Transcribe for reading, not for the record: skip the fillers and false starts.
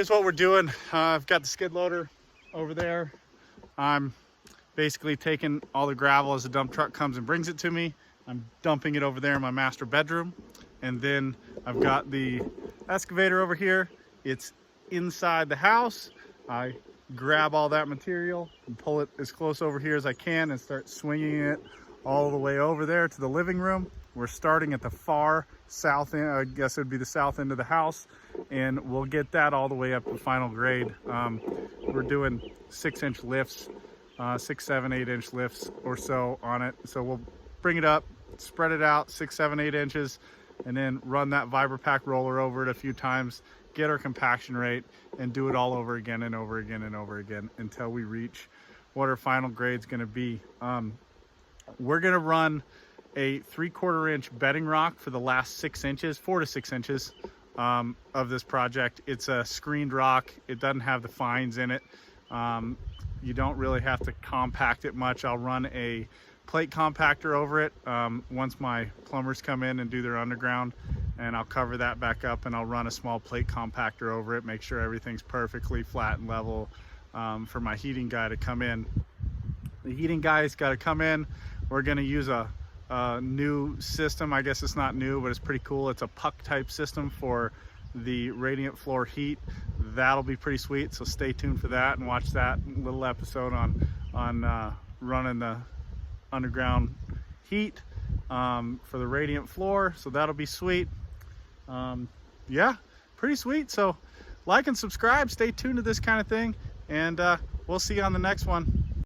here's what we're doing. I've got the skid loader over there. I'm basically taking all the gravel as the dump truck comes and brings it to me. I'm dumping it over there in my master bedroom. And then I've got the excavator over here. It's inside the house. I grab all that material and pull it as close over here as I can and start swinging it all the way over there to the living room. We're starting at the far south end, I guess it would be the south end of the house, and we'll get that all the way up to final grade. We're doing 6-inch lifts, 6, 7, 8-inch lifts or so on it. So we'll bring it up, spread it out 6, 7, 8 inches, and then run that VibraPack roller over it a few times, get our compaction rate, and do it all over again and over again and over again until we reach what our final grade's gonna be. We're gonna run a 3/4 inch bedding rock for the last 6 inches, 4 to 6 inches of this project. It's a screened rock. It doesn't have the fines in it. You don't really have to compact it much. I'll run a plate compactor over it once my plumbers come in and do their underground, and I'll cover that back up, and I'll run a small plate compactor over it, make sure everything's perfectly flat and level for my heating guy to come in. The heating guy's got to come in. We're going to use a new system. I guess it's not new, but it's pretty cool. It's a puck type system for the radiant floor heat. That'll be pretty sweet, so stay tuned for that and watch that little episode on running the underground heat for the radiant floor. So that'll be sweet. Yeah, pretty sweet. So like and subscribe, stay tuned to this kind of thing, and we'll see you on the next one.